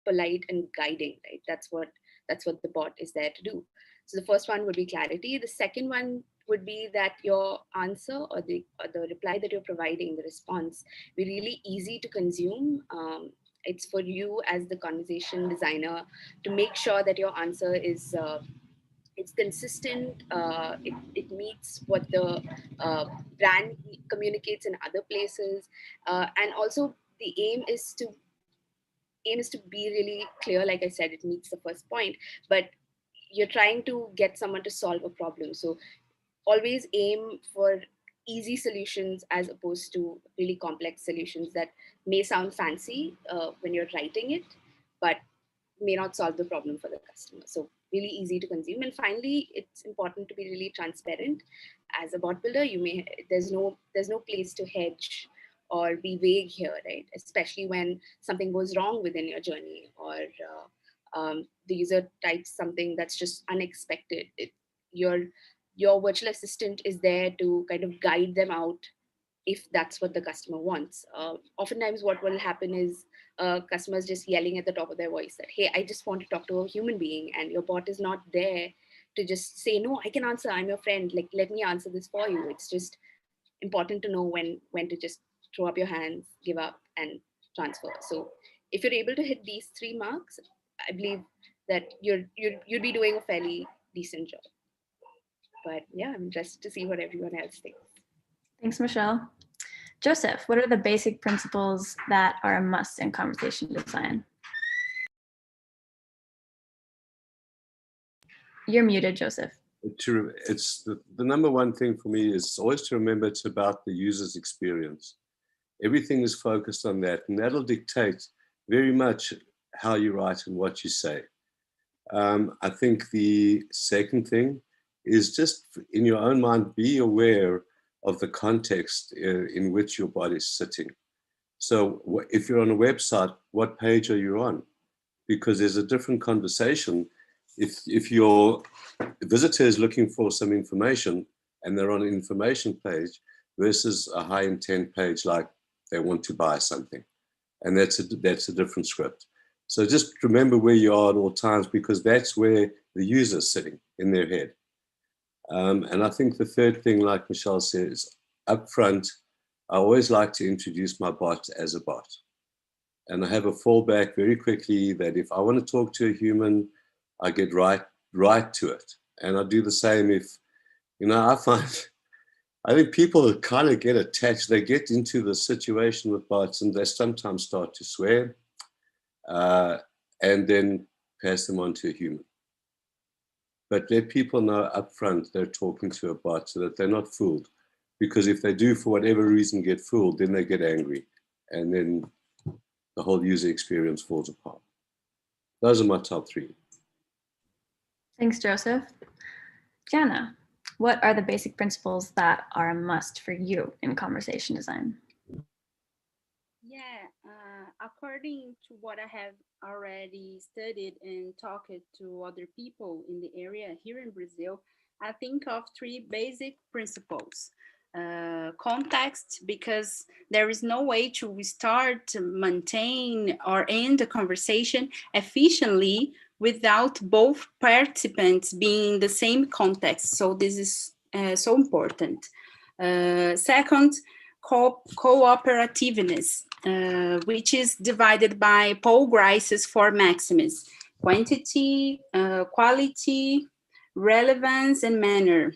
polite and guiding, right? That's what the bot is there to do. So the first one would be clarity. The second one would be that your answer or the reply that you're providing, the response, be really easy to consume. It's for you as the conversation designer to make sure that your answer is it's consistent. It meets what the brand communicates in other places, and also the aim is to be really clear. Like I said, it meets the first point, but you're trying to get someone to solve a problem. So always aim for easy solutions as opposed to really complex solutions that may sound fancy when you're writing it, but may not solve the problem for the customer. So really easy to consume. And finally, it's important to be really transparent. As a bot builder, there's no place to hedge or be vague here, right? Especially when something goes wrong within your journey, or the user types something that's just unexpected. Your virtual assistant is there to kind of guide them out if that's what the customer wants. Oftentimes what will happen is customers just yelling at the top of their voice that, hey, I just want to talk to a human being, and your bot is not there to just say, no, I can answer, I'm your friend, like, let me answer this for you. It's just important to know when to just throw up your hands, give up, and transfer. So if you're able to hit these 3 marks, I believe that you'd be doing a fairly decent job. But yeah, I'm interested to see what everyone else thinks. Thanks, Michelle. Joseph, what are the basic principles that are a must in conversation design? You're muted, Joseph. It's the number one thing for me is always to remember it's about the user's experience. Everything is focused on that, and that'll dictate very much how you write and what you say. I think the second thing is just in your own mind, be aware of the context in which your bot is sitting. So if you're on a website, what page are you on? Because there's a different conversation. If your visitor is looking for some information and they're on an information page versus a high intent page, like they want to buy something, and that's a different script. So just remember where you are at all times, because that's where the user is sitting in their head. And I think the third thing, like Michelle says, upfront, I always like to introduce my bot as a bot. And I have a fallback very quickly that if I want to talk to a human, I get right to it. And I do the same if, I think people kind of get attached. They get into the situation with bots and they sometimes start to swear and then pass them on to a human. But let people know up front they're talking to a bot so that they're not fooled. Because if they do, for whatever reason, get fooled, then they get angry. And then the whole user experience falls apart. Those are my top 3. Thanks, Joseph. Jana, what are the basic principles that are a must for you in conversation design? Yeah, according to what I have already studied and talked to other people in the area here in Brazil, I think of 3 basic principles. Context, because there is no way to start, maintain, or end a conversation efficiently without both participants being in the same context. So this is so important. Second, cooperativeness, which is divided by Paul Grice's 4 maxims: quantity, quality, relevance, and manner.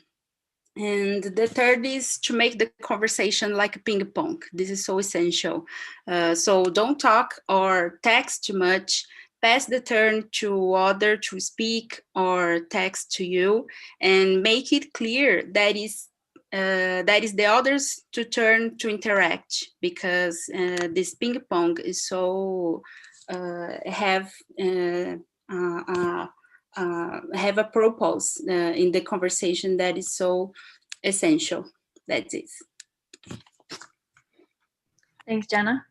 And the third is to make the conversation like a ping pong. This is so essential. So don't talk or text too much. Pass the turn to other to speak or text to you, and make it clear that is the others to turn to interact, because this ping pong is so have a purpose in the conversation that is so essential. That's it. Thanks, Jana.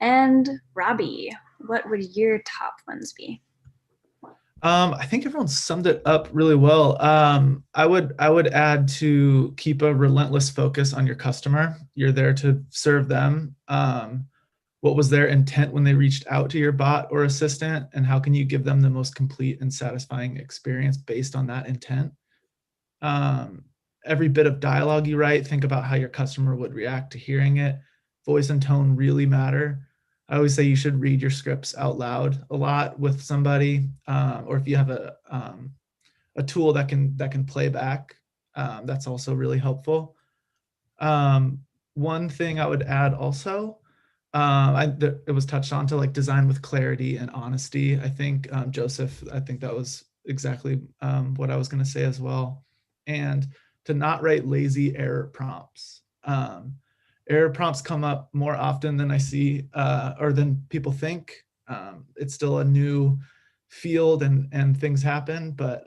And Robbie, what would your top ones be? I think everyone summed it up really well. I would add to keep a relentless focus on your customer. You're there to serve them. what was their intent when they reached out to your bot or assistant, and how can you give them the most complete and satisfying experience based on that intent. Every bit of dialogue you write, think about how your customer would react to hearing it. Voice and tone really matter. I always say you should read your scripts out loud a lot with somebody, or if you have a tool that can play back, that's also really helpful. One thing I would add also, it was touched on, to like design with clarity and honesty. I think Joseph, I think that was exactly what I was going to say as well. And to not write lazy error prompts. Error prompts come up more often than I see, or than people think. It's still a new field, and things happen, but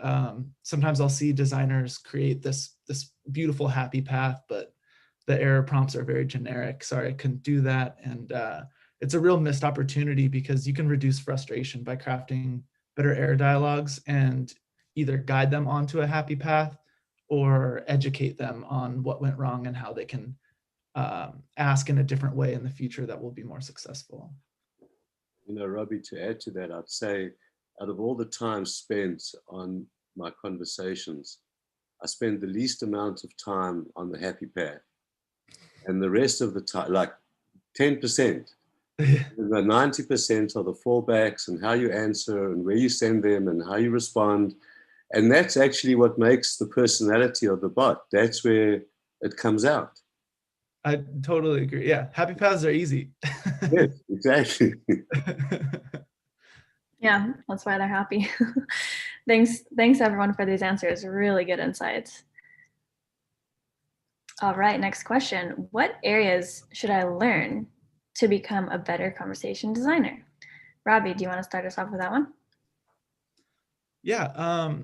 sometimes I'll see designers create this beautiful happy path, but the error prompts are very generic. Sorry, I couldn't do that. And it's a real missed opportunity, because you can reduce frustration by crafting better error dialogues and either guide them onto a happy path or educate them on what went wrong and how they can ask in a different way in the future that will be more successful. You know, Robbie, to add to that, I'd say out of all the time spent on my conversations, I spend the least amount of time on the happy path. And the rest of the time, like 10%, the 90% are the fallbacks and how you answer and where you send them and how you respond. And that's actually what makes the personality of the bot. That's where it comes out. I totally agree. Yeah, happy paths are easy. Yes, exactly. Yeah, that's why they're happy. Thanks everyone for these answers. Really good insights. All right, next question. What areas should I learn to become a better conversation designer? Robbie, do you want to start us off with that one? Yeah,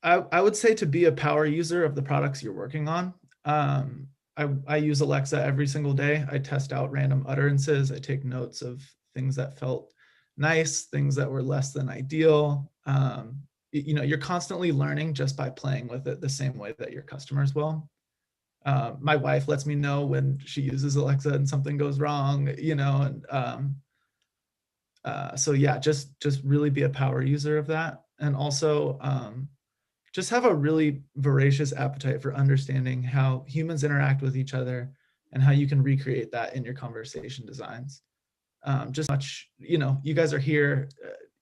I would say to be a power user of the products you're working on. I use Alexa every single day. I test out random utterances. I take notes of things that felt nice, things that were less than ideal. You know, you're constantly learning just by playing with it the same way that your customers will. My wife lets me know when she uses Alexa and something goes wrong, you know, and so yeah, just really be a power user of that. And also just have a really voracious appetite for understanding how humans interact with each other and how you can recreate that in your conversation designs. Just much, you know, you guys are here,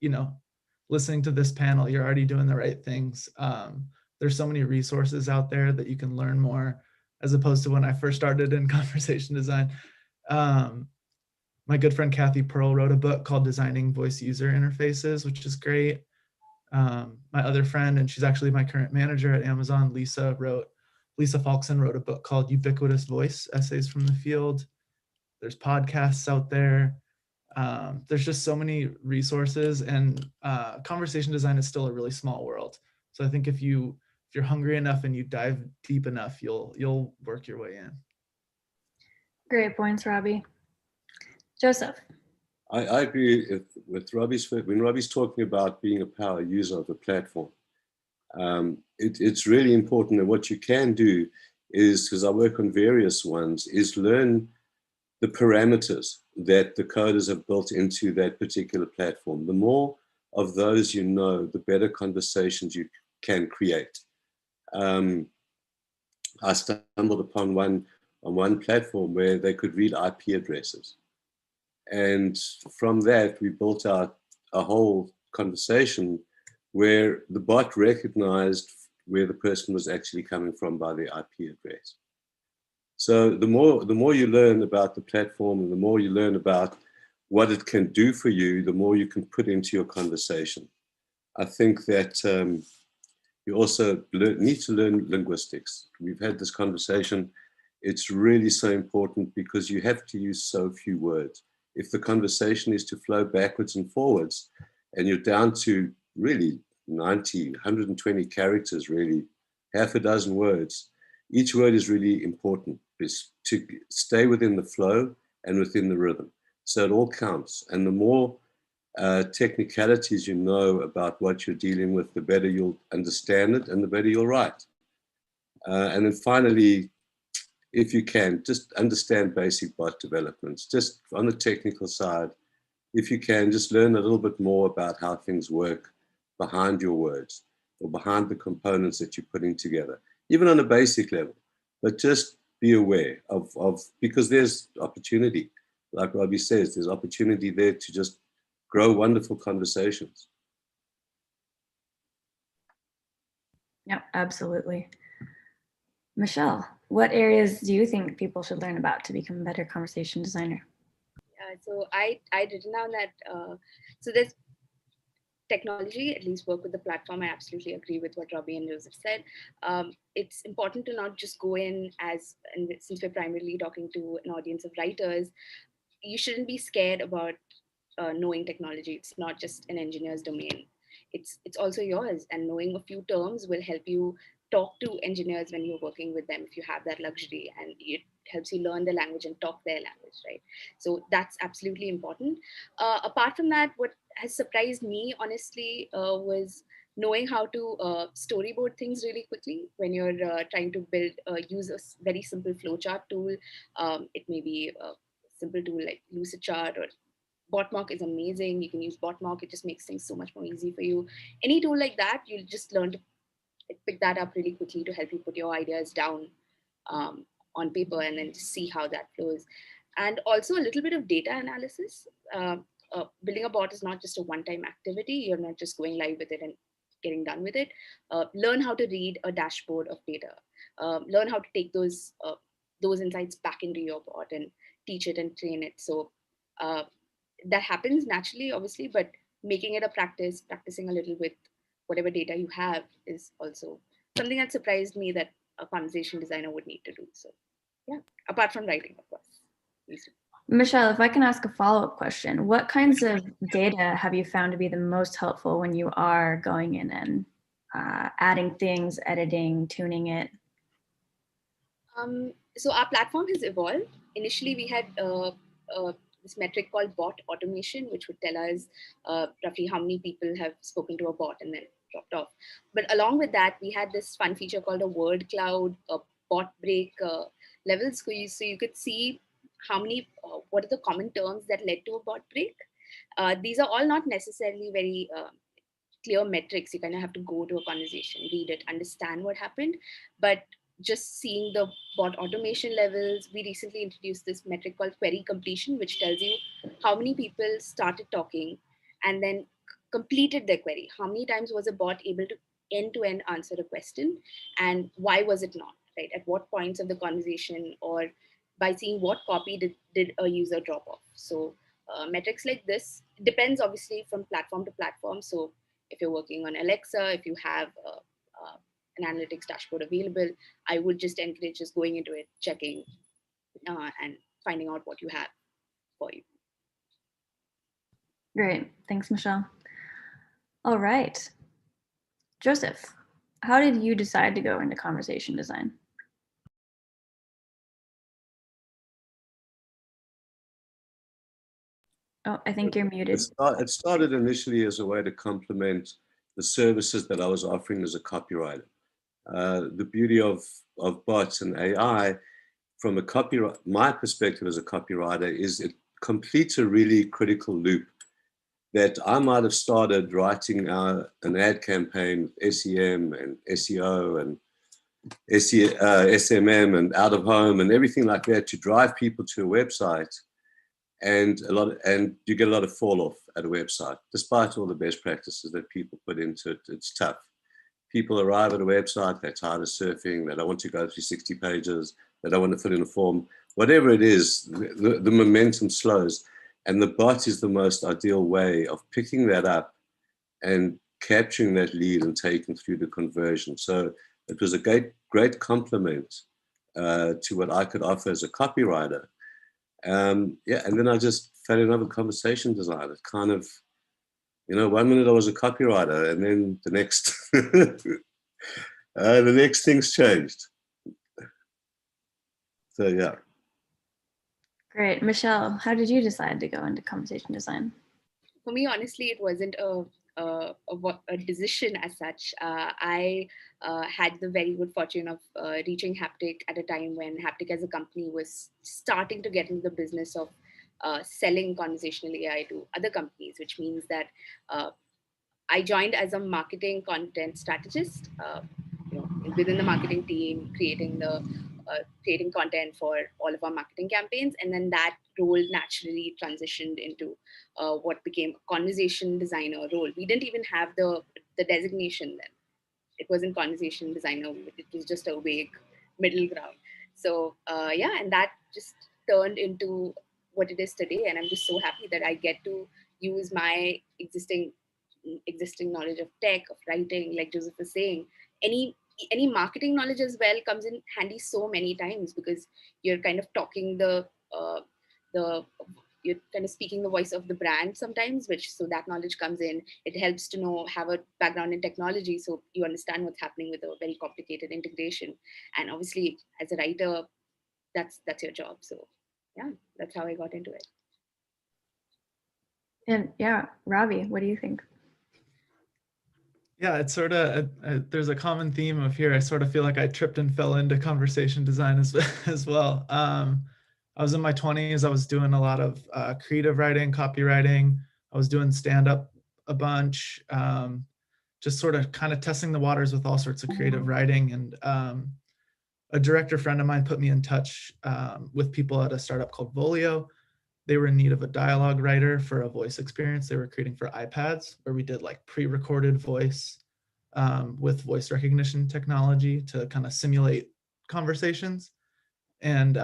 you know, listening to this panel, you're already doing the right things. There's so many resources out there that you can learn more, as opposed to when I first started in conversation design. My good friend Kathy Pearl wrote a book called Designing Voice User Interfaces, which is great. My other friend, and she's actually my current manager at Amazon, Lisa Falkson wrote a book called Ubiquitous Voice, Essays from the Field. There's podcasts out there. There's just so many resources, and conversation design is still a really small world. So I think if you're hungry enough and you dive deep enough, you'll work your way in. Great points, Robbie. Joseph. I agree with Robbie's. When Robbie's talking about being a power user of the platform, it's really important. And what you can do is, because I work on various ones, is learn the parameters that the coders have built into that particular platform. The more of those you know, the better conversations you can create. I stumbled upon one on one platform where they could read IP addresses. And from that, we built out a whole conversation where the bot recognized where the person was actually coming from by the IP address. So the more you learn about the platform and the more you learn about what it can do for you, the more you can put into your conversation. I think that you also need to learn linguistics. We've had this conversation. It's really so important because you have to use so few words. If the conversation is to flow backwards and forwards, and you're down to really 90, 120 characters, really, half a dozen words, each word is really important, is to stay within the flow and within the rhythm. So it all counts. And the more technicalities you know about what you're dealing with, the better you'll understand it and the better you'll write. And then finally, if you can, just understand basic bot developments. Just on the technical side, if you can, just learn a little bit more about how things work behind your words or behind the components that you're putting together, even on a basic level. But just be aware of because there's opportunity. Like Robbie says, there's opportunity there to just grow wonderful conversations. Yep, absolutely. Michelle, what areas do you think people should learn about to become a better conversation designer? So I'd written down that, so there's technology, at least work with the platform. I absolutely agree with what Robbie and Joseph said. It's important to not just go in as, and since we're primarily talking to an audience of writers, you shouldn't be scared about knowing technology. It's not just an engineer's domain. It's also yours, and knowing a few terms will help you talk to engineers when you're working with them, if you have that luxury, and it helps you learn the language and talk their language, right? So that's absolutely important. Apart from that, what has surprised me, honestly, was knowing how to storyboard things really quickly when you're trying to use a very simple flowchart tool. It may be a simple tool like Lucidchart, or Botmock is amazing. You can use Botmock. It just makes things so much more easy for you. Any tool like that, you'll just learn to pick that up really quickly to help you put your ideas down on paper and then just see how that flows. And also a little bit of data analysis. Building a bot is not just a one-time activity. You're not just going live with it and getting done with it. Learn how to read a dashboard of data. Learn how to take those insights back into your bot and teach it and train it. So that happens naturally, obviously, but making it a practice, practicing a little with whatever data you have is also something that surprised me that a conversation designer would need to do. So yeah, apart from writing, of course. Michelle, if I can ask a follow-up question, what kinds of data have you found to be the most helpful when you are going in and adding things, editing, tuning it? So our platform has evolved. Initially, we had this metric called bot automation, which would tell us roughly how many people have spoken to a bot and then dropped off. But along with that, we had this fun feature called a word cloud, a bot break levels. So you could see how many, what are the common terms that led to a bot break. These are all not necessarily very clear metrics. You kind of have to go to a conversation, read it, understand what happened. But just seeing the bot automation levels, we recently introduced this metric called query completion, which tells you how many people started talking and then completed their query. How many times was a bot able to end-to-end answer a question, and why was it not, right? At what points of the conversation, or by seeing what copy did a user drop off. So metrics like this depends obviously from platform to platform. So if you're working on Alexa, if you have an analytics dashboard available, I would just encourage just going into it, checking, and finding out what you have for you. Great. Thanks, Michelle. All right. Joseph, how did you decide to go into conversation design? Oh, I think you're muted. It started initially as a way to complement the services that I was offering as a copywriter. The beauty of bots and AI, from my perspective as a copywriter, is it completes a really critical loop that I might have started writing an ad campaign with SEM and SEO and SMM and out of home and everything like that to drive people to a website. And you get a lot of fall off at a website, despite all the best practices that people put into it. It's tough. People arrive at a website, they're tired of surfing, they don't want to go through 60 pages, they don't want to fill in a form. Whatever it is, the momentum slows. And the bot is the most ideal way of picking that up and capturing that lead and taking through the conversion. So it was a great compliment to what I could offer as a copywriter. Yeah, and then I just fell in love with conversation design. It kind of, 1 minute I was a copywriter, and then the next, the next things changed. So yeah. Great, Michelle. How did you decide to go into conversation design? for me, honestly, it wasn't a decision as such. I had the very good fortune of reaching Haptic at a time when Haptic as a company was starting to get into the business of selling conversational AI to other companies, which means that I joined as a marketing content strategist, within the marketing team, creating content for all of our marketing campaigns, and then that role naturally transitioned into what became a conversation designer role. We didn't even have the designation then. It wasn't conversation designer. It was just a vague middle ground. So yeah, and that just turned into what it is today. And I'm just so happy that I get to use my existing knowledge of tech, of writing, like Joseph was saying. Any marketing knowledge as well comes in handy so many times, because you're kind of talking the you're kind of speaking the voice of the brand sometimes, which so that knowledge comes in. It helps to have a background in technology, so you understand what's happening with a very complicated integration. And obviously, as a writer, that's your job. So yeah, that's how I got into it. And yeah, Ravi, what do you think? Yeah, it's sort of, there's a common theme of here. I sort of feel like I tripped and fell into conversation design as well. I was in my 20s. I was doing a lot of creative writing, copywriting. I was doing stand-up a bunch, just sort of kind of testing the waters with all sorts of creative writing. And a director friend of mine put me in touch with people at a startup called Volio. They were in need of a dialogue writer for a voice experience they were creating for iPads, where we did like pre-recorded voice with voice recognition technology to kind of simulate conversations. And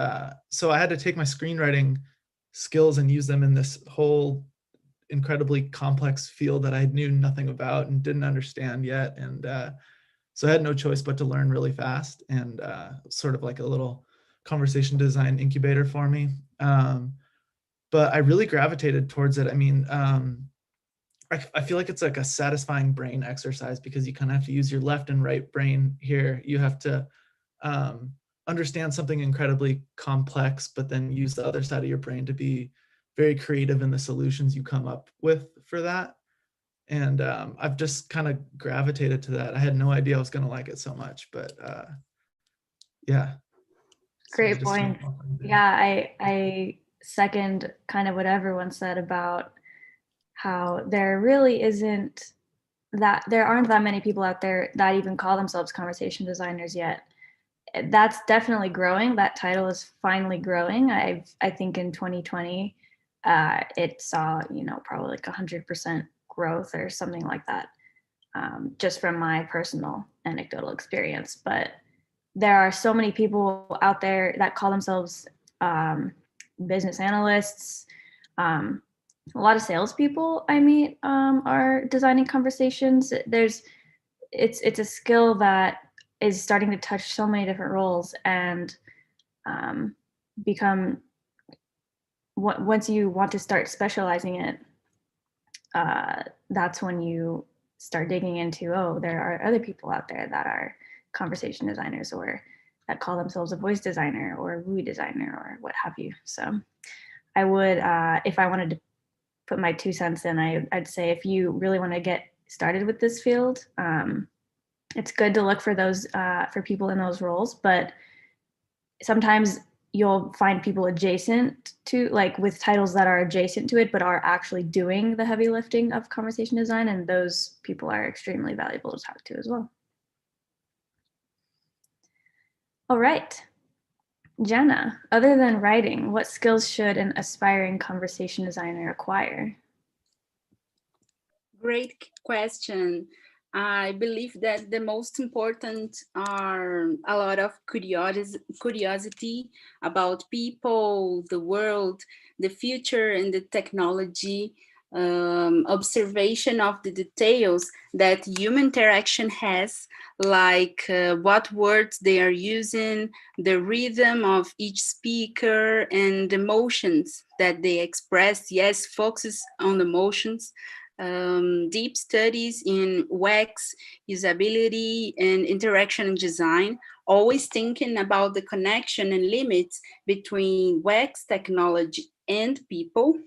so I had to take my screenwriting skills and use them in this whole incredibly complex field that I knew nothing about and didn't understand yet. And so I had no choice but to learn really fast, and sort of like a little conversation design incubator for me. But I really gravitated towards it. I mean, I feel like it's like a satisfying brain exercise, because you kind of have to use your left and right brain here. You have to understand something incredibly complex, but then use the other side of your brain to be very creative in the solutions you come up with for that. And I've just kind of gravitated to that. I had no idea I was going to like it so much, but yeah. Great point. Yeah, I second kind of what everyone said about how there really isn't that, there aren't that many people out there that even call themselves conversation designers yet. That's definitely growing. That title is finally growing. I think in 2020, it saw, probably like 100% growth or something like that, just from my personal anecdotal experience. But there are so many people out there that call themselves business analysts. A lot of salespeople I meet are designing conversations. It's a skill that is starting to touch so many different roles, and become, once you want to start specializing it, that's when you start digging into, oh, there are other people out there that are conversation designers, or that call themselves a voice designer or a GUI designer or what have you. So I would, if I wanted to put my 2 cents in, I'd say if you really want to get started with this field, it's good to look for those, for people in those roles, but sometimes you'll find people adjacent to, like with titles that are adjacent to it, but are actually doing the heavy lifting of conversation design. And those people are extremely valuable to talk to as well. All right, Jenna, other than writing, what skills should an aspiring conversation designer acquire? Great question. I believe that the most important are a lot of curiosity about people, the world, the future, and the technology, observation of the details that human interaction has, like what words they are using, the rhythm of each speaker, and the emotions that they express. Yes, focus on the emotions. Deep studies in UX, usability, and interaction design, always thinking about the connection and limits between UX technology and people.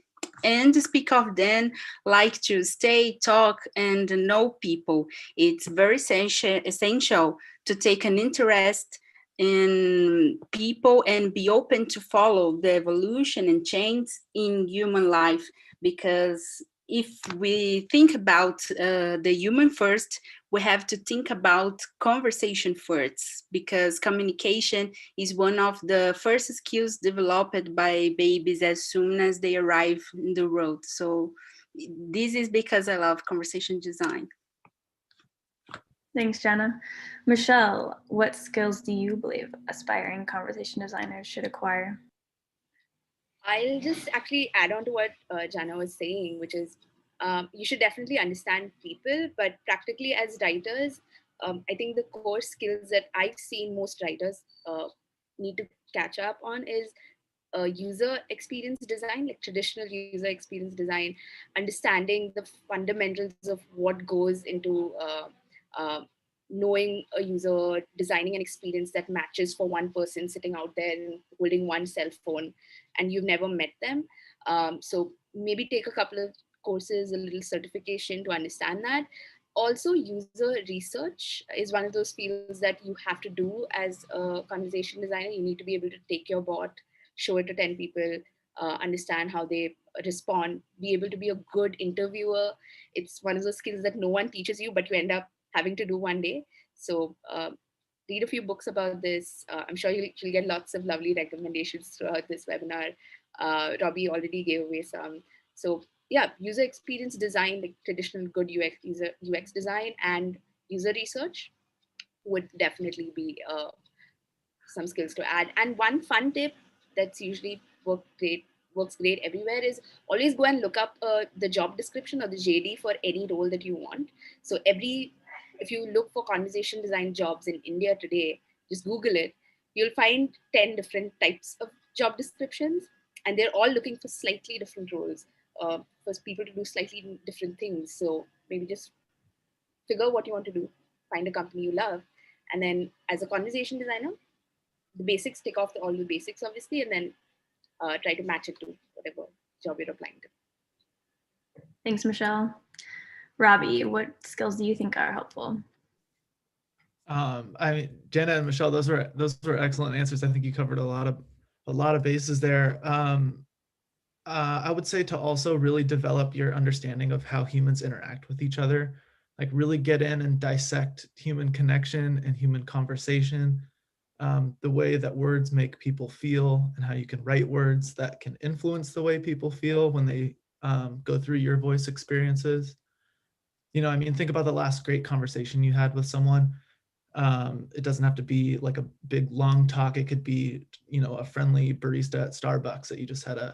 and speak of them like to stay, talk, and know people. It's very essential to take an interest in people and be open to follow the evolution and change in human life, because if we think about the human first, we have to think about conversation first, because communication is one of the first skills developed by babies as soon as they arrive in the world. So this is because I love conversation design. Thanks, Jenna. Michelle, what skills do you believe aspiring conversation designers should acquire? I'll just actually add on to what Jana was saying, which is you should definitely understand people, but practically as writers, I think the core skills that I've seen most writers need to catch up on is user experience design, like traditional user experience design, understanding the fundamentals of what goes into knowing a user, designing an experience that matches for one person sitting out there and holding one cell phone and you've never met them. So maybe take a couple of courses, a little certification to understand that. Also, user research is one of those fields that you have to do as a conversation designer. You need to be able to take your bot, show it to 10 people, understand how they respond, be able to be a good interviewer. It's one of those skills that no one teaches you, but you end up having to do one day. So read a few books about this. I'm sure you'll get lots of lovely recommendations throughout this webinar. Robbie already gave away some. So yeah, user experience design, like traditional good UX design, and user research would definitely be some skills to add. And one fun tip that's usually works great everywhere is always go and look up the job description or the JD for any role that you want. So if you look for conversation design jobs in India today, just Google it, you'll find 10 different types of job descriptions, and they're all looking for slightly different roles, for people to do slightly different things. So maybe just figure what you want to do, find a company you love, and then as a conversation designer, the basics, tick off all the basics, obviously, and then try to match it to whatever job you're applying to. Thanks, Michelle. Robbie, what skills do you think are helpful? I mean, Jenna and Michelle, those were excellent answers. I think you covered a lot of bases there. I would say to also really develop your understanding of how humans interact with each other, like really get in and dissect human connection and human conversation, the way that words make people feel, and how you can write words that can influence the way people feel when they go through your voice experiences. You know, I mean, think about the last great conversation you had with someone. It doesn't have to be like a big long talk. It could be, you know, a friendly barista at Starbucks that you just had a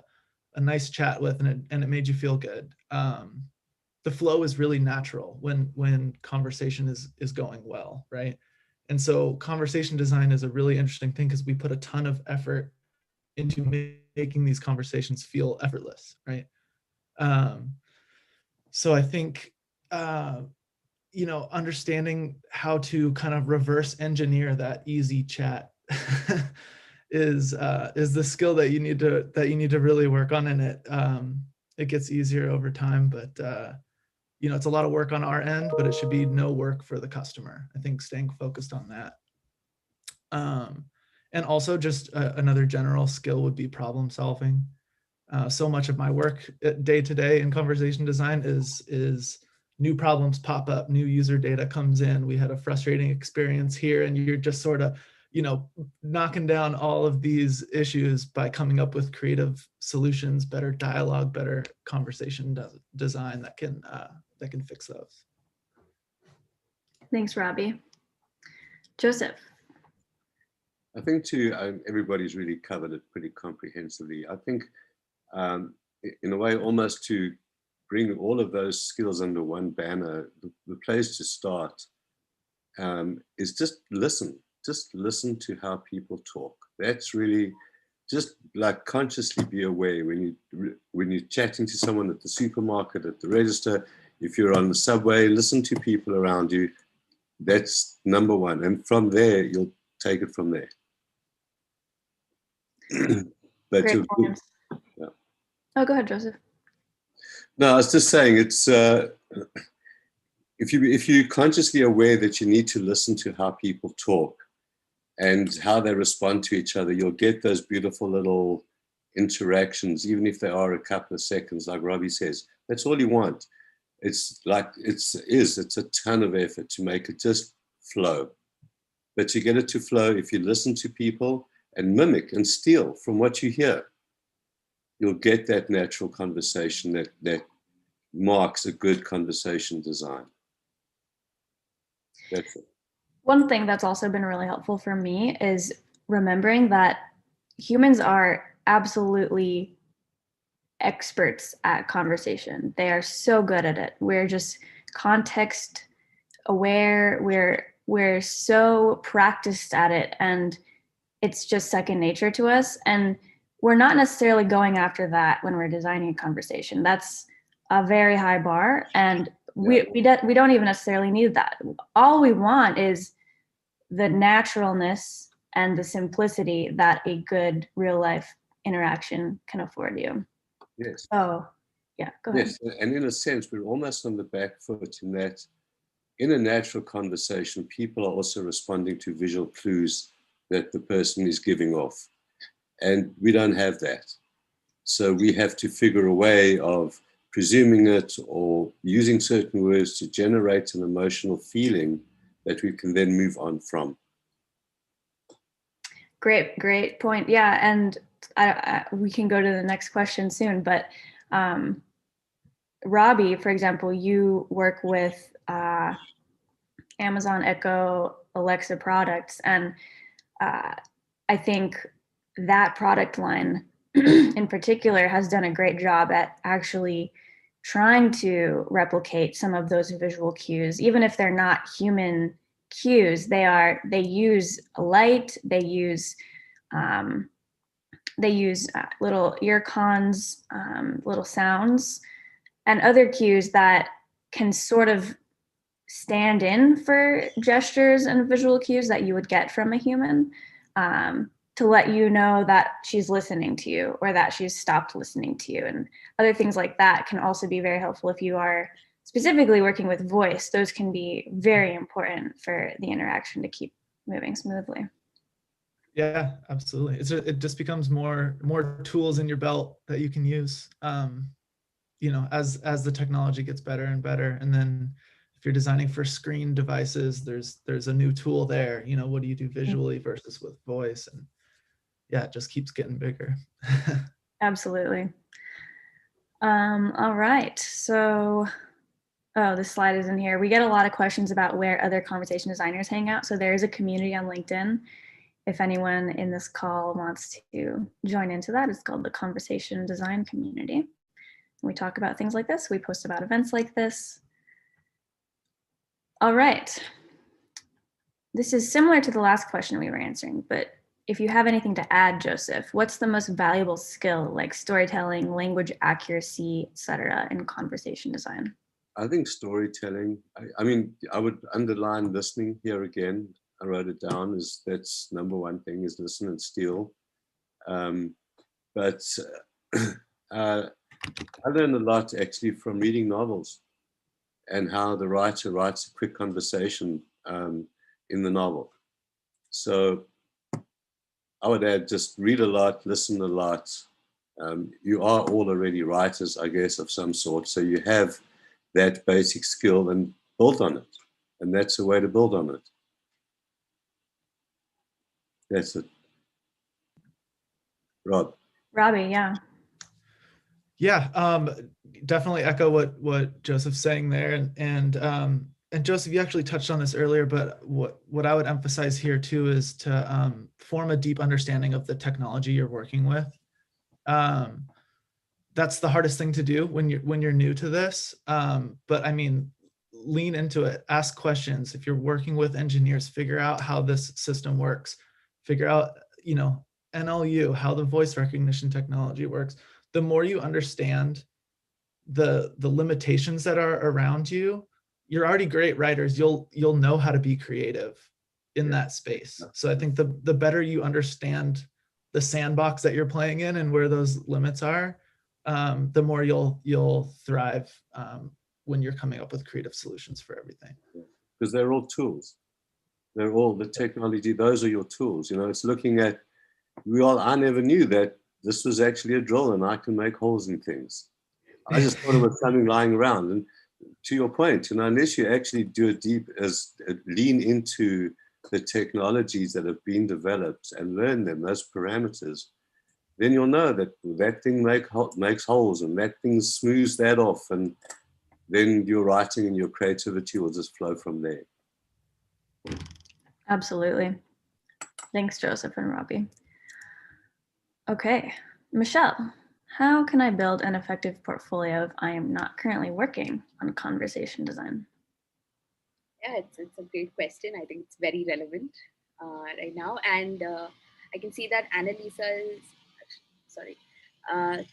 nice chat with, and it made you feel good. The flow is really natural when conversation is going well, right? And so conversation design is a really interesting thing because we put a ton of effort into making these conversations feel effortless, right? So I think, you know, understanding how to kind of reverse engineer that easy chat is the skill that you need to really work on, and it gets easier over time. But you know, it's a lot of work on our end, but it should be no work for the customer. I think staying focused on that. And also just another general skill would be problem solving. So much of my work day to day in conversation design is new problems pop up, new user data comes in. We had a frustrating experience here, and you're just sort of, you know, knocking down all of these issues by coming up with creative solutions, better dialogue, better conversation design that can fix those. Thanks, Robbie. Joseph. I think too, everybody's really covered it pretty comprehensively. I think in a way, almost to bring all of those skills under one banner, the place to start is just listen to how people talk. That's really just like consciously be aware when you're chatting to someone at the supermarket, at the register, if you're on the subway, listen to people around you. That's number one. And from there, you'll take it from there. But Great points. yeah. Oh, go ahead, Joseph. No, I was just saying it's if you're consciously aware that you need to listen to how people talk and how they respond to each other, you'll get those beautiful little interactions, even if they are a couple of seconds, like Robbie says. That's all you want. It's a ton of effort to make it just flow. But you get it to flow if you listen to people and mimic and steal from what you hear. You'll get that natural conversation that marks a good conversation design. That's it. One thing that's also been really helpful for me is remembering that humans are absolutely experts at conversation. They are so good at it. We're just context aware. We're so practiced at it, and it's just second nature to us. And we're not necessarily going after that when we're designing a conversation. That's a very high bar, and we don't even necessarily need that. All we want is the naturalness and the simplicity that a good real life interaction can afford you. Yes. Oh, yeah, go ahead. Yes, and in a sense, we're almost on the back foot in that in a natural conversation, people are also responding to visual clues that the person is giving off. And we don't have that. So we have to figure a way of presuming it or using certain words to generate an emotional feeling that we can then move on from. Great point. Yeah, and we can go to the next question soon, but Robbie, for example, you work with Amazon Echo, Alexa products, and I think that product line in particular has done a great job at actually trying to replicate some of those visual cues, even if they're not human cues. They use light, they use little ear cons, little sounds, and other cues that can sort of stand in for gestures and visual cues that you would get from a human, to let you know that she's listening to you or that she's stopped listening to you. And other things like that can also be very helpful if you are specifically working with voice. Those can be very important for the interaction to keep moving smoothly. Yeah, absolutely. It just becomes more tools in your belt that you can use, as the technology gets better and better. And then if you're designing for screen devices, there's a new tool there. What do you do visually versus with voice? And yeah, it just keeps getting bigger. Absolutely. All right. So, this slide is in here. We get a lot of questions about where other conversation designers hang out. So there is a community on LinkedIn. If anyone in this call wants to join into that, it's called the Conversation Design Community. We talk about things like this. We post about events like this. All right. This is similar to the last question we were answering, but if you have anything to add, Joseph, what's the most valuable skill, like storytelling, language accuracy, etc., in conversation design? I think storytelling, I would underline listening here again. I wrote it down, that's number one thing, is listen and steal. But I learned a lot actually from reading novels and how the writer writes a quick conversation in the novel. So I would add just read a lot, listen a lot. You are all already writers, I guess, of some sort. So you have that basic skill and build on it. And that's a way to build on it. That's it. Robbie, yeah. Yeah, definitely echo what Joseph's saying there. And Joseph, you actually touched on this earlier, but what I would emphasize here too is to form a deep understanding of the technology you're working with. That's the hardest thing to do when you're new to this. But I mean, lean into it, ask questions. If you're working with engineers, figure out how this system works, figure out, NLU, how the voice recognition technology works. The more you understand the limitations that are around you, you're already great writers. You'll know how to be creative in that space. So I think the better you understand the sandbox that you're playing in and where those limits are, the more you'll thrive when you're coming up with creative solutions for everything. Because they're all tools. They're all the technology. Those are your tools. You know, it's looking at, I never knew that this was actually a drill and I can make holes in things. I just thought it was something lying around. And to your point, you know, unless you actually do a lean into the technologies that have been developed and learn them, those parameters, then you'll know that that thing makes holes and that thing smooths that off. And then your writing and your creativity will just flow from there. Absolutely. Thanks, Joseph and Robbie. Okay, Michelle, how can I build an effective portfolio if I am not currently working on conversation design? Yeah, it's a great question. I think it's very relevant right now. And I can see that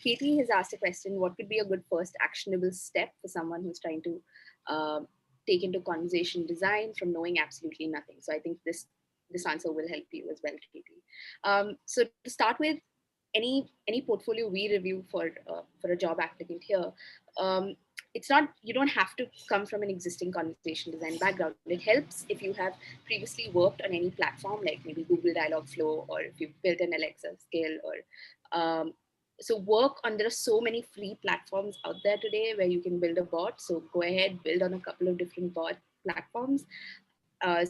Katie has asked a question, what could be a good first actionable step for someone who's trying to take into conversation design from knowing absolutely nothing? So I think this answer will help you as well, Katie. So to start with, any portfolio we review for a job applicant here, it's not, you don't have to come from an existing conversation design background. It helps if you have previously worked on any platform like maybe Google Dialogflow, or if you've built an Alexa skill, or so work on, there are so many free platforms out there today where you can build a bot. So go ahead, build on a couple of different bot platforms.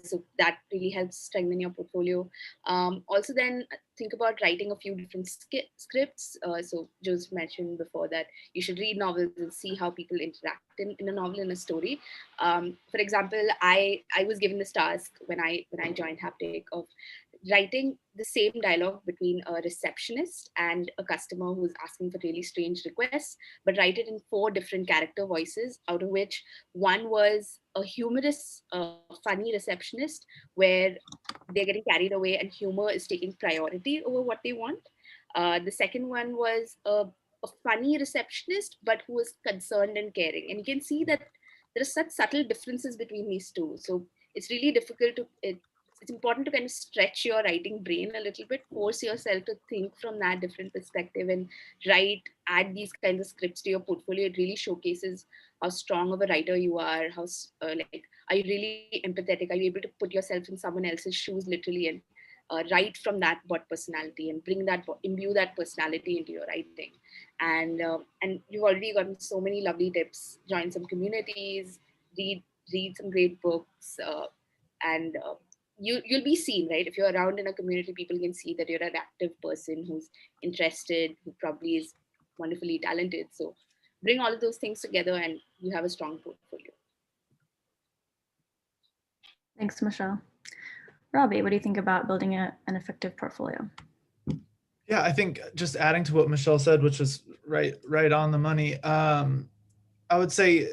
So that really helps strengthen your portfolio. Also then think about writing a few different scripts. So Joseph mentioned before that you should read novels and see how people interact in a novel, in a story. For example, I was given this task when I joined Haptic of writing the same dialogue between a receptionist and a customer who's asking for really strange requests, but write it in 4 different character voices, out of which one was a humorous, funny receptionist where they're getting carried away and humor is taking priority over what they want. The second one was a funny receptionist, but who was concerned and caring. And you can see that there are such subtle differences between these two. So it's really difficult to, it's important to kind of stretch your writing brain a little bit, force yourself to think from that different perspective and add these kinds of scripts to your portfolio. It really showcases how strong of a writer you are, how are you really empathetic? Are you able to put yourself in someone else's shoes literally and write from that bot personality and imbue that personality into your writing. And you've already gotten so many lovely tips. Join some communities, read some great books, and you'll be seen, right? If you're around in a community, people can see that you're an active person who's interested, who probably is wonderfully talented. So bring all of those things together and you have a strong portfolio. Thanks, Michelle. Robbie, what do you think about building an effective portfolio? Yeah, I think just adding to what Michelle said, which is right on the money. I would say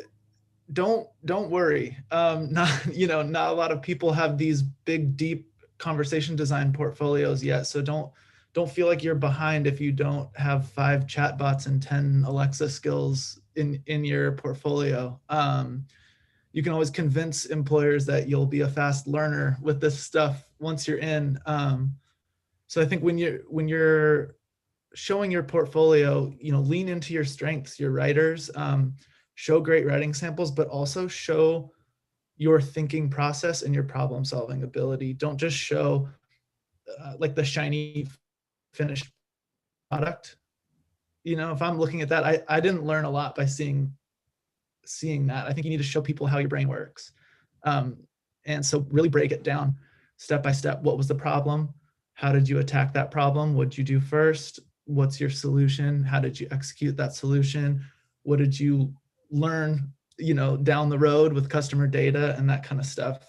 don't worry. Not a lot of people have these big, deep conversation design portfolios yet. So don't feel like you're behind if you don't have 5 chatbots and 10 Alexa skills in your portfolio. You can always convince employers that you'll be a fast learner with this stuff once you're in. So I think when you're showing your portfolio, lean into your strengths, your writers, show great writing samples, but also show your thinking process and your problem solving ability. Don't just show like the shiny finished product. If I'm looking at that, I didn't learn a lot by seeing that. I think you need to show people how your brain works. And so really break it down step by step. What was the problem? How did you attack that problem? What did you do first? What's your solution? How did you execute that solution? What did you learn, down the road with customer data and that kind of stuff?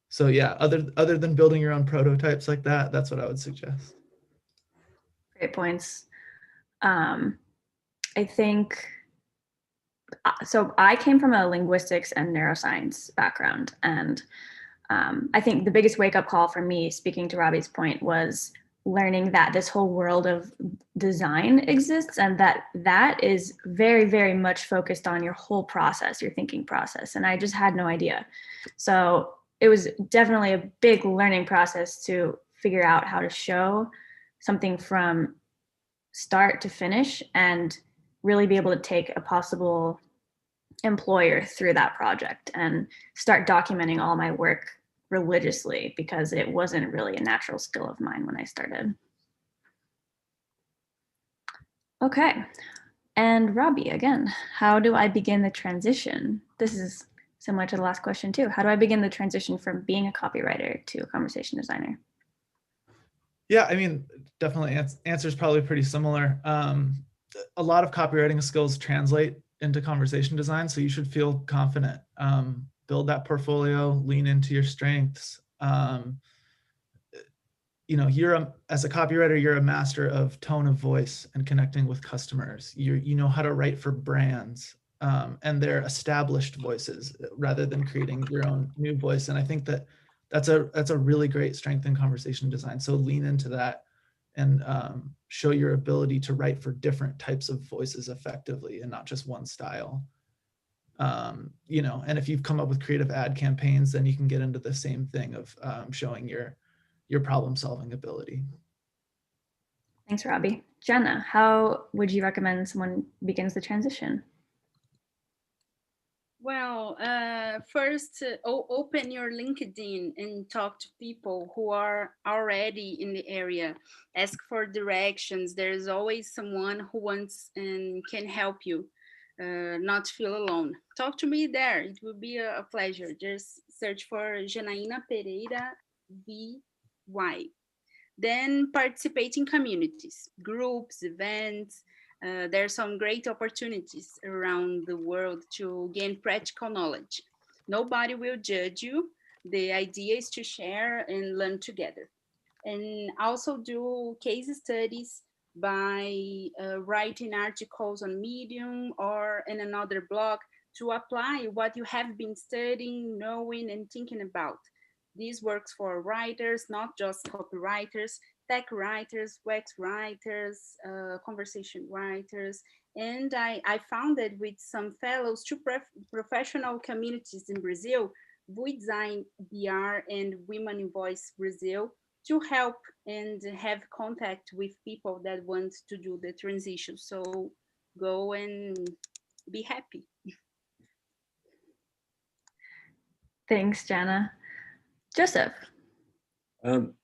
So yeah, other than building your own prototypes like that, that's what I would suggest. Great points. I think, so I came from a linguistics and neuroscience background. And I think the biggest wake up call for me, speaking to Robbie's point, was learning that this whole world of design exists and that is very, very much focused on your whole process, your thinking process. And I just had no idea. So it was definitely a big learning process to figure out how to show something from start to finish and really be able to take a possible employer through that project and start documenting all my work religiously, because it wasn't really a natural skill of mine when I started. Okay. And Robbie, again, how do I begin the transition? This is similar to the last question too. How do I begin the transition from being a copywriter to a conversation designer? Yeah, I mean, definitely answer is probably pretty similar. A lot of copywriting skills translate into conversation design, so you should feel confident. Build that portfolio, lean into your strengths. You know, as a copywriter, you're a master of tone of voice and connecting with customers. You know how to write for brands, and they're established voices rather than creating your own new voice. And I think that's a really great strength in conversation design. So lean into that and show your ability to write for different types of voices effectively and not just one style. You know, and if you've come up with creative ad campaigns, then you can get into the same thing of showing your problem solving ability. Thanks, Robbie. Jenna, how would you recommend someone begins the transition? Well, first, open your LinkedIn and talk to people who are already in the area. Ask for directions. There's always someone who wants and can help you not feel alone. Talk to me there. It will be a pleasure. Just search for Janaína Pereira VY. Then participate in communities, groups, events. There are some great opportunities around the world to gain practical knowledge. Nobody will judge you. The idea is to share and learn together. And also do case studies by writing articles on Medium or in another blog to apply what you have been studying, knowing, and thinking about. This works for writers, not just copywriters, tech writers, UX writers, conversation writers. And I founded with some fellows two professional communities in Brazil, We Design BR and Women in Voice Brazil, to help and have contact with people that want to do the transition. So go and be happy. Thanks, Jenna. Joseph.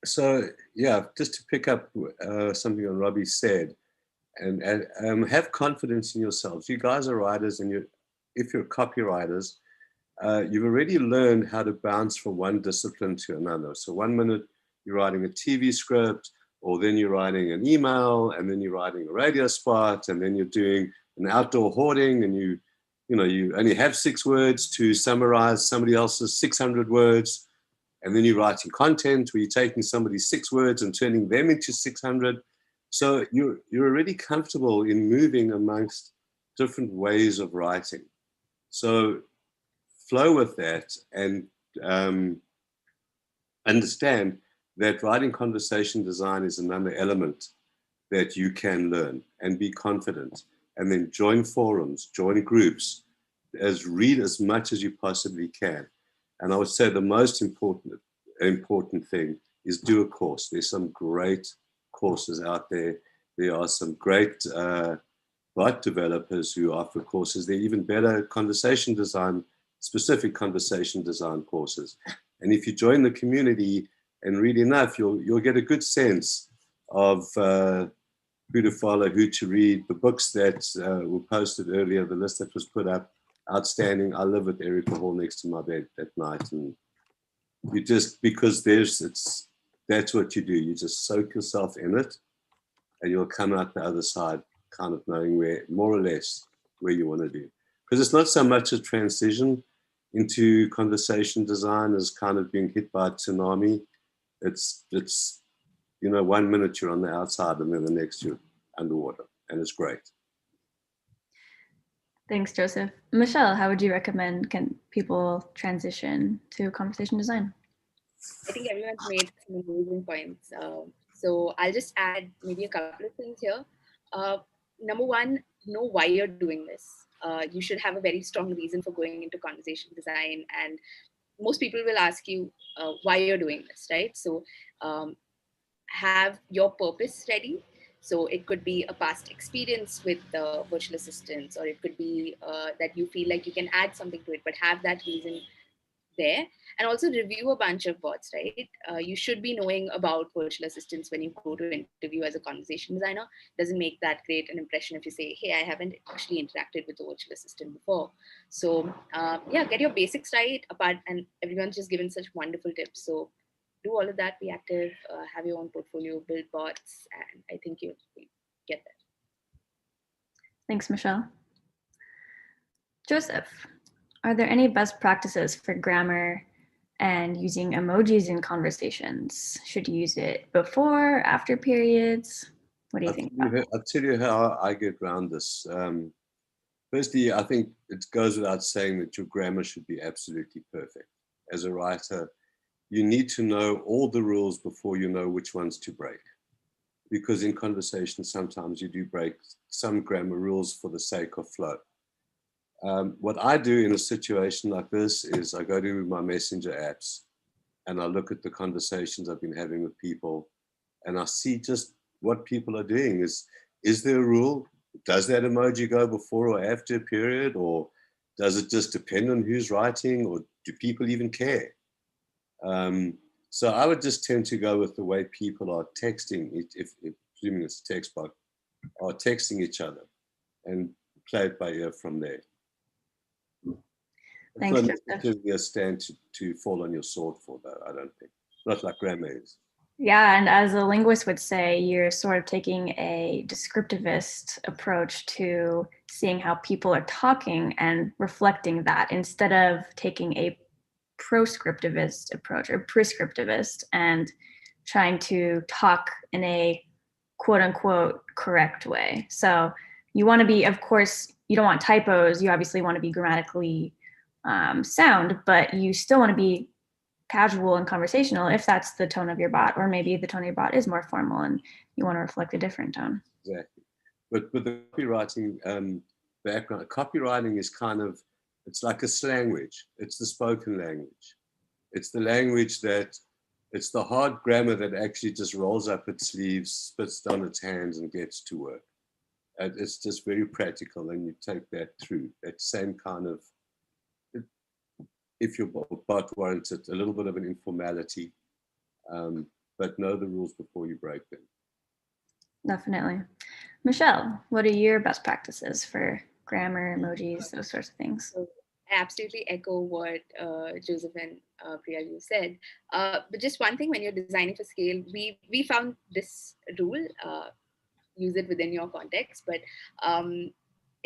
So yeah, just to pick up something that Robbie said, and have confidence in yourselves. You guys are writers, and if you're copywriters, you've already learned how to bounce from one discipline to another. So 1 minute you're writing a TV script, or then you're writing an email, and then you're writing a radio spot, and then you're doing an outdoor hoarding, and you only have 6 words to summarize somebody else's 600 words. And then you're writing content where you're taking somebody's 6 words and turning them into 600. So you're already comfortable in moving amongst different ways of writing. So flow with that, and understand that writing conversation design is another element that you can learn, and be confident. And then join forums, join groups, read as much as you possibly can. And I would say the most important thing is do a course. There's some great courses out there. There are some great bot developers who offer courses. They're even better specific conversation design courses. And if you join the community and read enough, you'll get a good sense of who to follow, who to read. The books that were posted earlier, the list that was put up, outstanding. I live with Erica Hall next to my bed at night, and you just, because that's what you do. You just soak yourself in it, and you'll come out the other side kind of knowing more or less where you want to do. Because it's not so much a transition into conversation design as kind of being hit by a tsunami. It's 1 minute you're on the outside, and then the next you're underwater, and it's great. Thanks, Joseph. Michelle, how would you recommend people transition to conversation design? I think everyone's made some amazing points. So I'll just add maybe a couple of things here. Number one, know why you're doing this. You should have a very strong reason for going into conversation design, and most people will ask you why you're doing this, right? So have your purpose ready. So it could be a past experience with the virtual assistants, or it could be that you feel like you can add something to it, but have that reason there. And also review a bunch of bots, right? You should be knowing about virtual assistants when you go to interview as a conversation designer. Doesn't make that great an impression if you say, hey, I haven't actually interacted with a virtual assistant before. So yeah, get your basics right apart, and everyone's just given such wonderful tips. So do all of that, be active, have your own portfolio, build bots, and I think you'll get there. Thanks, Michelle. Joseph, are there any best practices for grammar and using emojis in conversations? Should you use it before, after periods? What do you think? I'll tell you how I get around this. Firstly, I think it goes without saying that your grammar should be absolutely perfect. As a writer, you need to know all the rules before you know which ones to break. Because in conversation, sometimes you do break some grammar rules for the sake of flow. What I do in a situation like this is I go to my messenger apps and I look at the conversations I've been having with people, and I see just what people are doing. Is there a rule? Does that emoji go before or after a period? Or does it just depend on who's writing? Or do people even care? So I would just tend to go with the way people are texting, if assuming it's a text bot, are texting each other, and play it by ear from there. Thanks, it's Joseph. not necessarily a stand to fall on your sword for, though, I don't think. Not like grammar is. Yeah, and as a linguist would say, you're sort of taking a descriptivist approach to seeing how people are talking and reflecting that, instead of taking a proscriptivist approach or prescriptivist and trying to talk in a quote unquote correct way. So you want to be, of course, you don't want typos. You obviously want to be grammatically sound, but you still want to be casual and conversational if that's the tone of your bot, or maybe the tone of your bot is more formal and you want to reflect a different tone. Exactly. But with the copywriting background, copywriting is kind of, it's like a slanguage. It's the spoken language. It's the language that, it's the hard grammar that actually just rolls up its sleeves, spits down its hands and gets to work. And it's just very practical, and you take that through. That same kind of, if your bot warrants it, a little bit of an informality, but know the rules before you break them. Definitely. Michelle, what are your best practices for grammar, emojis, those sorts of things? I absolutely echo what Joseph and Priya you said. But just one thing, when you're designing for scale, we found this rule, use it within your context, but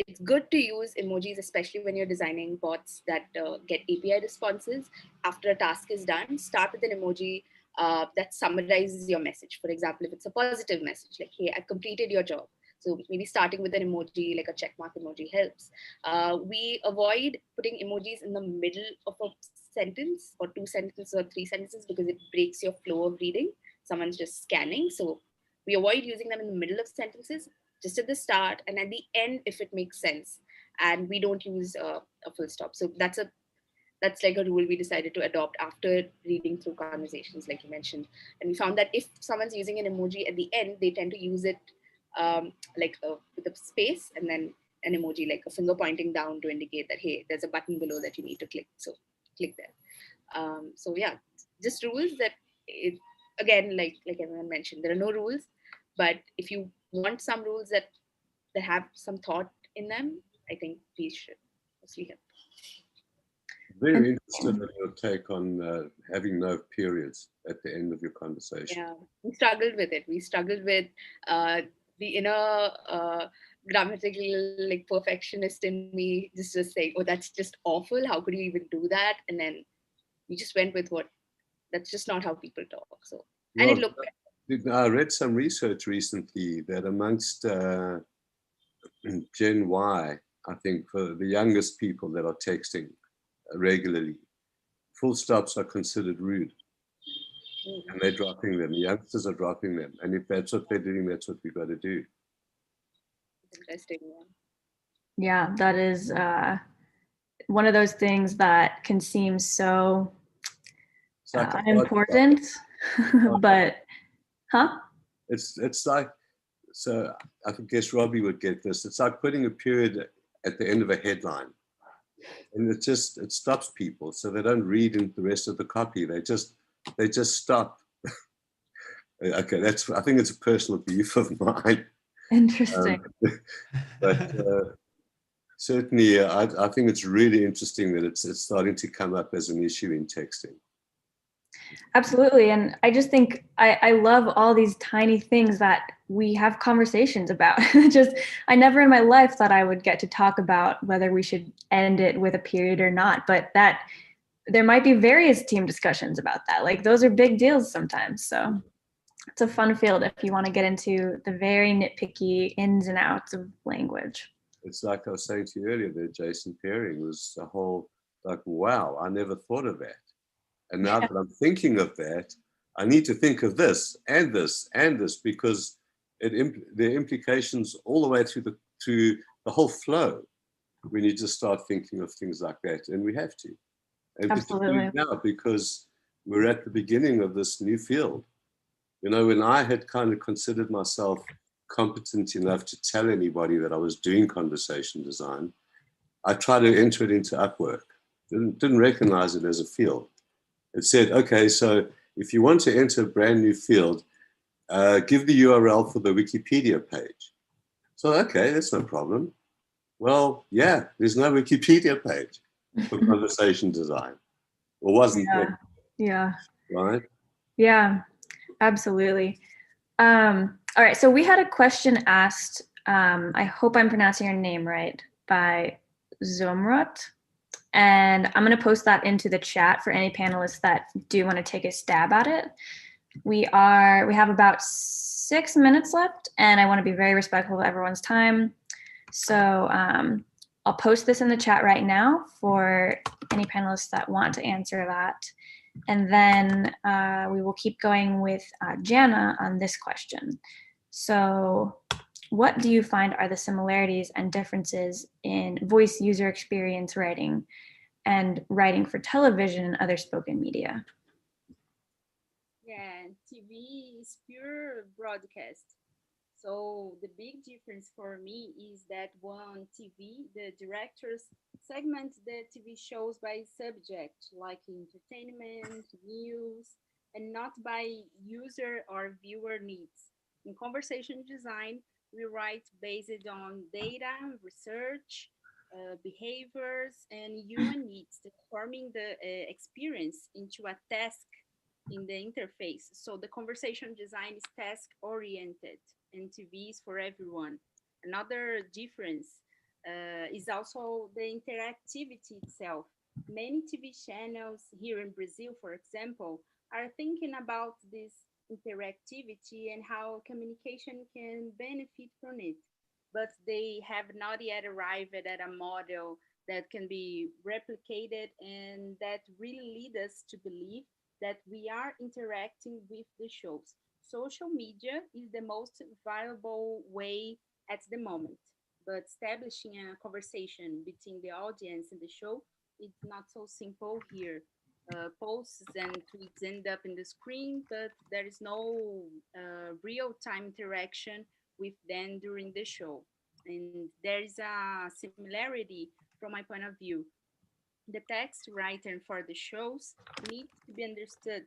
it's good to use emojis, especially when you're designing bots that get API responses. After a task is done, start with an emoji that summarizes your message. For example, if it's a positive message, like, hey, I've completed your job. So maybe starting with an emoji, like a check mark emoji, helps. We avoid putting emojis in the middle of a sentence, or two sentences or three sentences, because it breaks your flow of reading. Someone's just scanning. So we avoid using them in the middle of sentences, just at the start and at the end if it makes sense. And we don't use a full stop. So that's like a rule we decided to adopt after reading through conversations, like you mentioned. And we found that if someone's using an emoji at the end, they tend to use it with a space and then an emoji, like a finger pointing down, to indicate that, hey, there's a button below that you need to click. So click there. So yeah, just rules that, again, like everyone mentioned, there are no rules. But if you want some rules that have some thought in them, I think these should mostly help. Very interested in your take on having no periods at the end of your conversation. Yeah, we struggled with it. We struggled with the inner grammatical, like, perfectionist in me, just saying, oh, that's just awful. How could you even do that? And then we just went with that's just not how people talk. So, and Well, it looked better. I read some research recently that amongst Gen Y, I think for the youngest people that are texting regularly, full stops are considered rude. And they're dropping them. The youngsters are dropping them. And if that's what they're doing, that's what we've got to do. Interesting. Yeah, that is one of those things that can seem so unimportant, but It's like So I guess Robbie would get this. It's like putting a period at the end of a headline. And it stops people, so they don't read in the rest of the copy. They just stop. Okay, I think it's a personal beef of mine. Interesting. But certainly, I think it's really interesting that it's starting to come up as an issue in texting. Absolutely. And I just think I love all these tiny things that we have conversations about. I never in my life thought I would get to talk about whether we should end it with a period or not, but that there might be various team discussions about that. Like those are big deals sometimes. So it's a fun field if you want to get into the very nitpicky ins and outs of language. It's like I was saying to you earlier, that Jason pairing was a whole, like, wow, I never thought of that. And now that I'm thinking of that, I need to think of this and this and this, because there are implications all the way through the whole flow when you just start thinking of things like that. And we have to. And particularly now, because we're at the beginning of this new field. You know, when I had kind of considered myself competent enough to tell anybody that I was doing conversation design, I tried to enter it into Upwork. Didn't recognize it as a field. It said, okay, so if you want to enter a brand new field, give the URL for the Wikipedia page. So, okay, that's no problem. Well, yeah, there's no Wikipedia page for conversation design. Or wasn't there? Yeah. Right? Yeah, absolutely. All right, so we had a question asked, I hope I'm pronouncing your name right, by Zomrot. And I'm going to post that into the chat for any panelists that do want to take a stab at it. We have about 6 minutes left, and I want to be very respectful of everyone's time. So I'll post this in the chat right now for any panelists that want to answer that. And then we will keep going with Jana on this question. So what do you find are the similarities and differences in voice user experience writing and writing for television and other spoken media? Yeah, TV is pure broadcast. So the big difference for me is that on TV, the directors segment the TV shows by subject, like entertainment, news, and not by user or viewer needs. In conversation design, we write based on data, research, behaviors, and human needs, transforming the experience into a task in the interface. So the conversation design is task oriented and TV is for everyone. Another difference is also the interactivity itself. Many TV channels here in Brazil, for example, are thinking about this interactivity and how communication can benefit from it, but they have not yet arrived at a model that can be replicated and that really lead us to believe that we are interacting with the shows. Social media is the most viable way at the moment, but establishing a conversation between the audience and the show is not so simple here. Posts and tweets end up in the screen, but there is no real-time interaction with them during the show. And there is a similarity from my point of view. The text written for the shows needs to be understood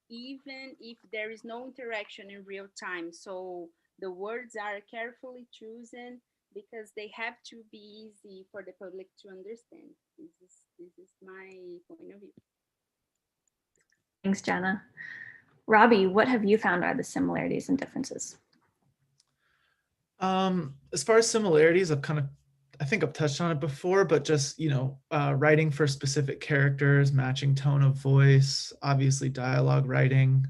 even if there is no interaction in real time. So the words are carefully chosen because they have to be easy for the public to understand. This is my point of view. Thanks, Jana. Robbie, what have you found are the similarities and differences? As far as similarities, I think I've touched on it before, but just, writing for specific characters, matching tone of voice, obviously dialogue writing,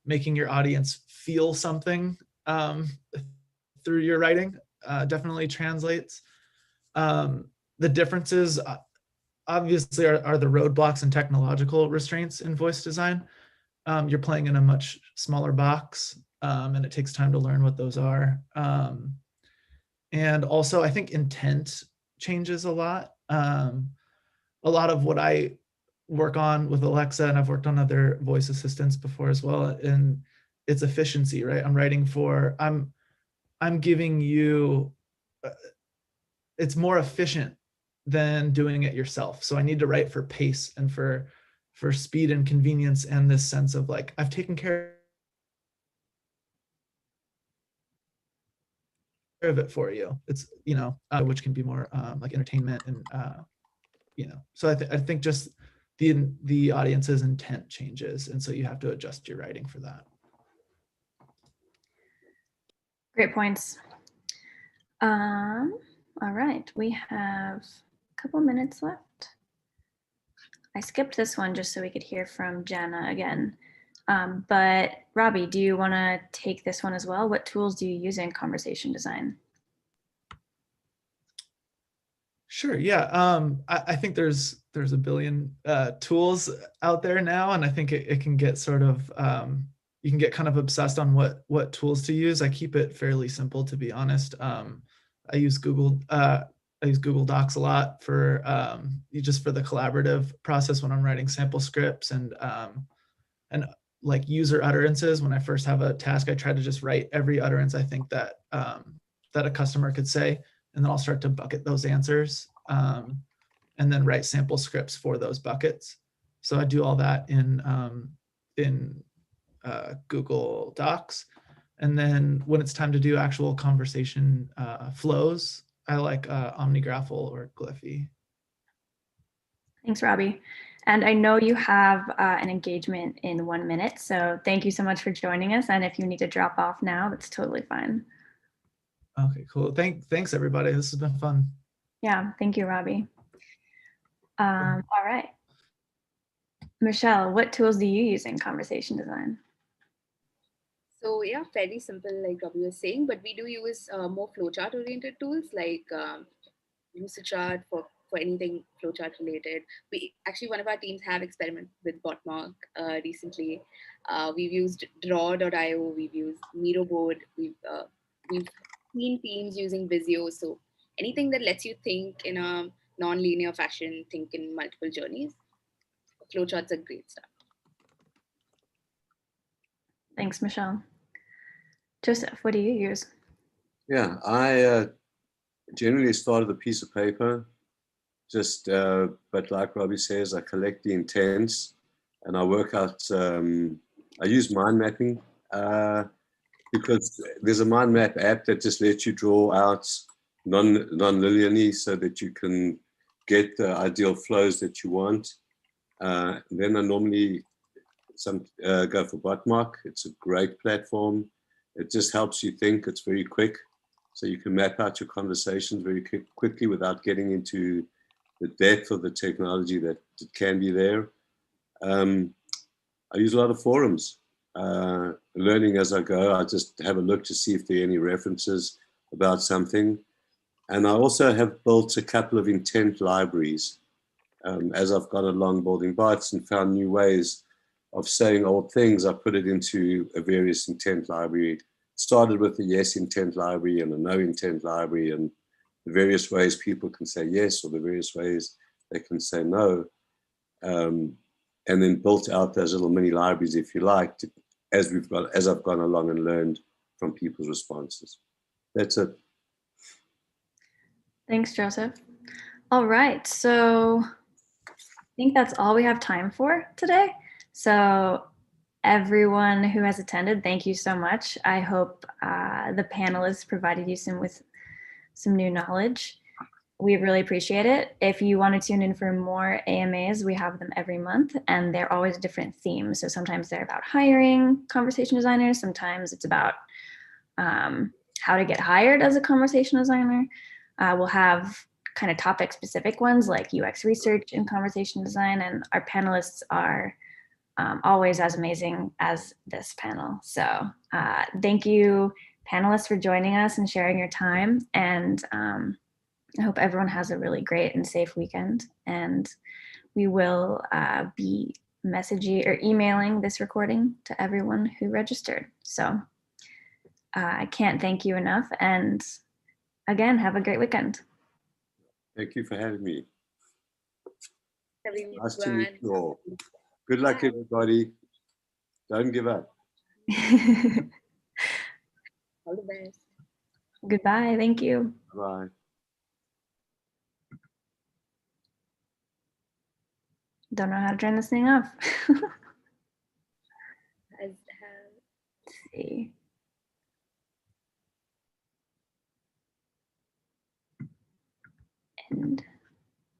making your audience feel something through your writing definitely translates. The differences obviously are the roadblocks and technological restraints in voice design. You're playing in a much smaller box, and it takes time to learn what those are. And also, I think intent changes a lot. A lot of what I work on with Alexa, and I've worked on other voice assistants before as well, and it's efficiency, right? I'm I'm giving you, it's more efficient than doing it yourself. So I need to write for pace and for speed and convenience, and this sense of like, I've taken care of it for you. It's, you know, which can be more like entertainment and, you know, so I think just the audience's intent changes. And so you have to adjust your writing for that. Great points. All right, we have a couple minutes left. I skipped this one just so we could hear from Jana again. But Robbie, do you want to take this one as well? What tools do you use in conversation design? Sure. Yeah. I think there's a billion tools out there now, and I think it can get sort of you can get kind of obsessed on what tools to use. I keep it fairly simple, to be honest. I use Google Docs a lot for just for the collaborative process when I'm writing sample scripts, and like user utterances. When I first have a task, I try to just write every utterance I think that that a customer could say, and then I'll start to bucket those answers, and then write sample scripts for those buckets. So I do all that in Google Docs. And then when it's time to do actual conversation flows, I like OmniGraffle or Glyphy. Thanks, Robbie. And I know you have an engagement in 1 minute, so thank you so much for joining us. And if you need to drop off now, that's totally fine. Okay, cool. Thanks, everybody. This has been fun. Yeah, thank you, Robbie. All right. Michelle, what tools do you use in conversation design? So yeah, fairly simple, like Robbie was saying, but we do use more flowchart oriented tools like usage chart for anything flowchart related. We actually, one of our teams have experimented with Botmock recently. We've used draw.io, we've used Miroboard, we've seen teams using Visio. So anything that lets you think in a non-linear fashion, think in multiple journeys, flowcharts are great stuff. Thanks, Michelle. Joseph, what do you use? Yeah, I generally start with a piece of paper, just, but like Robbie says, I collect the intents and I work out, I use mind mapping because there's a mind map app that just lets you draw out non-linearly so that you can get the ideal flows that you want. Then I normally go for Botmock. It's a great platform. It just helps you think. It's very quick. So you can map out your conversations very quickly without getting into the depth of the technology that can be there. I use a lot of forums. Learning as I go, I just have a look to see if there are any references about something. And I also have built a couple of intent libraries as I've gone along building bots and found new ways of saying old things. I put it into a various intent library. Started with a yes intent library and a no intent library, and the various ways people can say yes or the various ways they can say no. And then built out those little mini libraries, if you like, as I've gone along and learned from people's responses. That's it. Thanks, Joseph. All right, so I think that's all we have time for today. So everyone who has attended, thank you so much. I hope the panelists provided you with some new knowledge. We really appreciate it. If you want to tune in for more AMAs, we have them every month, and they're always different themes. So sometimes they're about hiring conversation designers. Sometimes it's about how to get hired as a conversation designer. We'll have kind of topic specific ones like UX research and conversation design, and our panelists are always as amazing as this panel. So thank you, panelists, for joining us and sharing your time. And I hope everyone has a really great and safe weekend. And we will be messaging or emailing this recording to everyone who registered. So I can't thank you enough. And again, have a great weekend. Thank you for having me. Everyone. Nice to meet you all. Good luck, everybody. Don't give up. All the best. Goodbye. Thank you. Bye. Don't know how to turn this thing off. Let's See. And